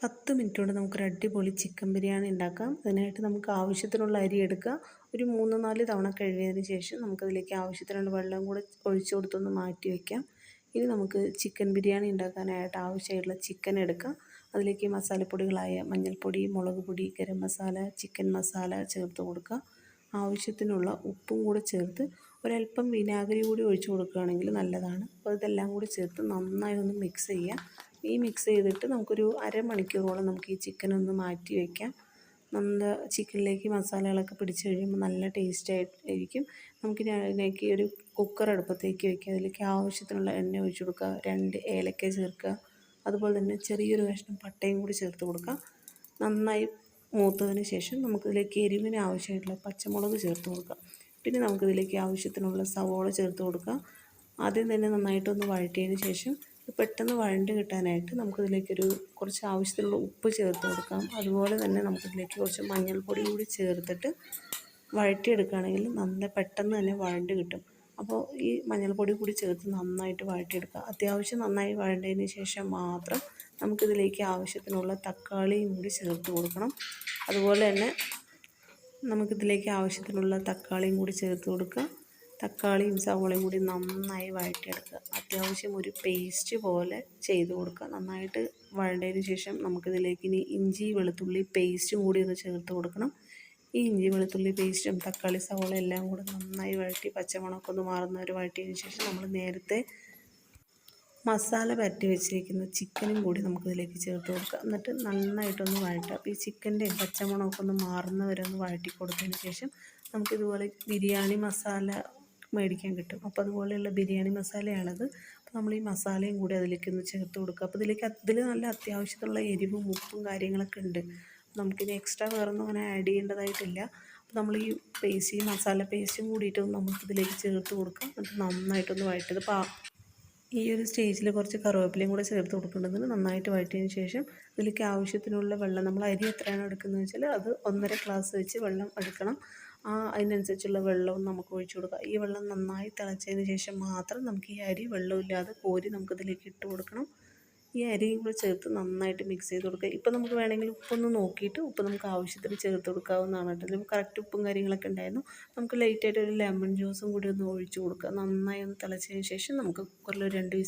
10 minute കൊണ്ട് നമുക്കൊരു അടിപൊളി ചിക്കൻ ബിരിയാണി ഉണ്ടാക്കാം. അതിനായിട്ട് നമുക്ക് ആവശ്യത്തിനുള്ള അരി എടുക്കുക. ഒരു 3-4 തവണ കഴുകിയതിന് ശേഷം നമുക്കതിലേക്ക് ആവശ്യത്തിനുള്ള വെള്ളം കൂടെ ഒഴിച്ചു കൊടുത്തൊന്ന് മാറ്റി വയ്ക്കാം. ഇനി നമുക്ക് ചിക്കൻ ബിരിയാണി ഉണ്ടാക്കാനായിട്ട് ആവശ്യമായിട്ടുള്ള ചിക്കൻ എടുക്കാം. അതിലേക്ക് മസാലപ്പൊടികളായ മഞ്ഞൾപ്പൊടി, മുളക് പൊടി, ഗരം മസാല, ചിക്കൻ മസാല ചേർത്ത് കൊടുക്കുക. ആവശ്യത്തിനുള്ള ഉപ്പും കൂടെ ചേർത്ത് ഒരല്പം വിനാഗിരി കൂടി ഒഴിച്ചു കൊടുക്കുകയാണെങ്കിൽ നല്ലതാണ്. അപ്പോൾ ഇതെല്ലാം കൂടി ചേർത്ത് നന്നായി ഒന്ന് മിക്സ് ചെയ്യുക. ഈ മിക്സ് ചെയ്തിട്ട് നമുക്കൊരു അരമണിക്കൂറോളം നമുക്ക് ഈ ചിക്കൻ ഒന്ന് മാറ്റി വയ്ക്കാം. നല്ല ചിക്കനിലേക്ക് മസാലകളൊക്കെ പിടിച്ച് കഴിയുമ്പോൾ നല്ല ടേസ്റ്റ് ആയിരിക്കും. നമുക്കിനി അതിലേക്ക് ഒരു കുക്കർ അടുപ്പത്തേക്ക് വയ്ക്കുക. അതിലേക്ക് ആവശ്യത്തിനുള്ള എണ്ണ ഒഴിച്ച് കൊടുക്കുക. 2 ഏലക്ക ചേർക്കുക. അതുപോലെ തന്നെ ചെറിയൊരു കഷ്ണം പട്ടയും കൂടി ചേർത്ത് കൊടുക്കുക. നന്നായി മൂത്തതിന് ശേഷം നമുക്കിതിലേക്ക് എരിവിന് ആവശ്യമായിട്ടുള്ള പച്ചമുളക് ചേർത്ത് കൊടുക്കുക. പിന്നെ നമുക്കിതിലേക്ക് ആവശ്യത്തിനുള്ള സവോള ചേർത്ത് കൊടുക്കുക. ആദ്യം തന്നെ നന്നായിട്ടൊന്ന് വഴറ്റിയതിന് ശേഷം പെട്ടെന്ന് വഴണ്ട് കിട്ടാനായിട്ട് നമുക്കിതിലേക്കൊരു കുറച്ച് ആവശ്യത്തിനുള്ള ഉപ്പ് ചേർത്ത് കൊടുക്കാം. അതുപോലെ തന്നെ നമുക്കിതിലേക്ക് കുറച്ച് മഞ്ഞൾപ്പൊടി കൂടി ചേർത്തിട്ട് വഴറ്റിയെടുക്കുകയാണെങ്കിൽ നല്ല പെട്ടെന്ന് തന്നെ വഴണ്ട് കിട്ടും. അപ്പോൾ ഈ മഞ്ഞൾപ്പൊടി കൂടി ചേർത്ത് നന്നായിട്ട് വഴറ്റിയെടുക്കുക. അത്യാവശ്യം നന്നായി വഴണ്ടതിന് ശേഷം മാത്രം നമുക്കിതിലേക്ക് ആവശ്യത്തിനുള്ള തക്കാളിയും കൂടി ചേർത്ത് കൊടുക്കണം. അതുപോലെ തന്നെ നമുക്കിതിലേക്ക് ആവശ്യത്തിനുള്ള തക്കാളിയും കൂടി ചേർത്ത് കൊടുക്കുക. തക്കാളിയും സവോളയും കൂടി നന്നായി വഴറ്റിയെടുക്കുക. അത്യാവശ്യം ഒരു പേസ്റ്റ് പോലെ ചെയ്ത് കൊടുക്കുക. നന്നായിട്ട് വഴണ്ടതിന് ശേഷം നമുക്കിതിലേക്ക് ഇനി ഇഞ്ചി വെളുത്തുള്ളി പേസ്റ്റും കൂടി ഒന്ന് ചേർത്ത് കൊടുക്കണം. ഈ ഇഞ്ചി വെളുത്തുള്ളി പേസ്റ്റും തക്കാളി സവോള എല്ലാം കൂടെ നന്നായി വഴറ്റി പച്ചമണമൊക്കെ ഒന്ന് മാറുന്നവരെ വഴറ്റിയതിന് ശേഷം നമ്മൾ നേരത്തെ മസാല പരട്ടി വെച്ചിരിക്കുന്ന ചിക്കനും കൂടി നമുക്കിതിലേക്ക് ചേർത്ത് കൊടുക്കുക. എന്നിട്ട് നന്നായിട്ടൊന്ന് വഴറ്റുക. അപ്പോൾ ഈ ചിക്കൻ്റെയും പച്ചമണമൊക്കെ ഒന്ന് മാറുന്നവരെ ഒന്ന് വഴറ്റി കൊടുത്തതിന് ശേഷം നമുക്കിതുപോലെ ബിരിയാണി മസാല മേടിക്കാൻ കിട്ടും. അപ്പോൾ അതുപോലെയുള്ള ബിരിയാണി മസാലയാണത്. അപ്പോൾ നമ്മൾ ഈ മസാലയും കൂടി അതിലേക്കൊന്ന് ചേർത്ത് കൊടുക്കുക. അപ്പോൾ ഇതിൽ നല്ല അത്യാവശ്യത്തിനുള്ള എരിവും ഉപ്പും കാര്യങ്ങളൊക്കെ ഉണ്ട്. നമുക്കിനി എക്സ്ട്രാ വേറൊന്നും അങ്ങനെ ആഡ് ചെയ്യേണ്ടതായിട്ടില്ല. അപ്പോൾ നമ്മൾ ഈ മസാല പേസ്റ്റും കൂടിയിട്ടൊന്ന് നമുക്കിതിലേക്ക് ചേർത്ത് കൊടുക്കാം. എന്നിട്ട് നന്നായിട്ടൊന്ന് വഴറ്റത്. അപ്പോൾ ഈ ഒരു സ്റ്റേജിൽ കുറച്ച് കറിവേപ്പിലയും കൂടെ ചേർത്ത് കൊടുക്കേണ്ടത്. നന്നായിട്ട് വഴറ്റിയതിന് ശേഷം ഇതിലേക്ക് ആവശ്യത്തിനുള്ള വെള്ളം, നമ്മൾ അരി എത്രയാണ് എടുക്കുന്നത് വെച്ചാൽ അത് 1.5 ഗ്ലാസ് വെച്ച് വെള്ളം എടുക്കണം. അതിനനുസരിച്ചുള്ള വെള്ളവും നമുക്ക് ഒഴിച്ചു കൊടുക്കാം. ഈ വെള്ളം നന്നായി തിളച്ചതിന് ശേഷം മാത്രം നമുക്ക് ഈ അരി വെള്ളമില്ലാതെ കോരി നമുക്കിതിലേക്ക് ഇട്ട് കൊടുക്കണം. ഈ അരിയും കൂടെ ചേർത്ത് നന്നായിട്ട് മിക്സ് ചെയ്ത് കൊടുക്കുക. ഇപ്പോൾ നമുക്ക് വേണമെങ്കിൽ ഉപ്പൊന്ന് നോക്കിയിട്ട് ഉപ്പ് നമുക്ക് ആവശ്യത്തിന് ചേർത്ത് കൊടുക്കാവുന്നതാണ് കേട്ടോ. ഇതിൽ കറക്റ്റ് ഉപ്പും കാര്യങ്ങളൊക്കെ ഉണ്ടായിരുന്നു. നമുക്ക് ലൈറ്റായിട്ട് ഒരു ലെമൺ ജ്യൂസും കൂടി ഒന്ന് ഒഴിച്ച് കൊടുക്കുക. നന്നായി ഒന്ന് തിളച്ചതിന് ശേഷം നമുക്ക് കുക്കറിൽ 2